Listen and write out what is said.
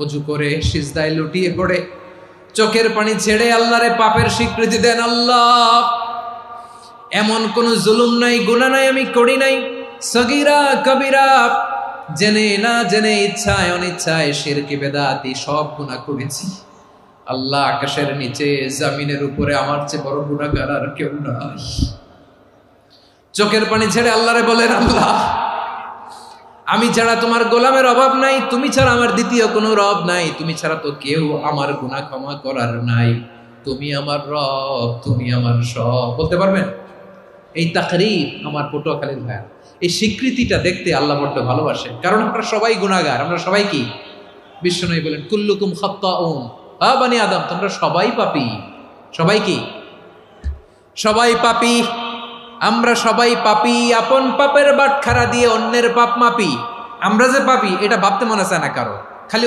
অজু করে সিজদায় লুটিয়ে পড়ে চোখের পানি ছেড়ে আল্লাহরে পাপের স্বীকৃতি দেন। আল্লাহ, এমন কোন জুলুম নাই, গুনাহ নাই আমি করি নাই, সগীরা কবিরা, জেনে না জেনে, ইচ্ছায় অনিচ্ছায়, শিরকি বেদাতি সব গুনাহ করেছি। আল্লাহ, আকাশের নিচে জমিনের উপরে আমার চেয়ে বড় গুনাহগার আর কেউ নাই। চোখের পানি ছেড়ে আল্লাহরে বলেন, আল্লাহ, আমি ছাড়া তোমার গোলামের অভাব নাই, তুমি ছাড়া আমার দ্বিতীয় কোনো রব নাই, তুমি ছাড়া তো কেউ আমার গুনাহ ক্ষমা করার নাই, তুমি আমার রব, তুমি আমার সব। বলতে পারবেন? এই তাকরীর আমার পটুয়াখালীর ভাই, এই স্বীকৃতিটা দেখতে আল্লাহ বড্ড ভালোবাসে, কারণ আমরা সবাই গুনাহগার। আমরা সবাই কি? বিশ্বনবী বলেন, কুল্লুকুম খাত্তাউন, বানি আদম, তোমরা সবাই পাপী। সবাই কি? সবাই পাপী। আমরা সবাই পাপী, আপন পাপের বাটখারা দিয়ে অন্যের পাপ মাপি। আমরা যে পাপী এটা ভাবতে মনে চায় না কারো, খালি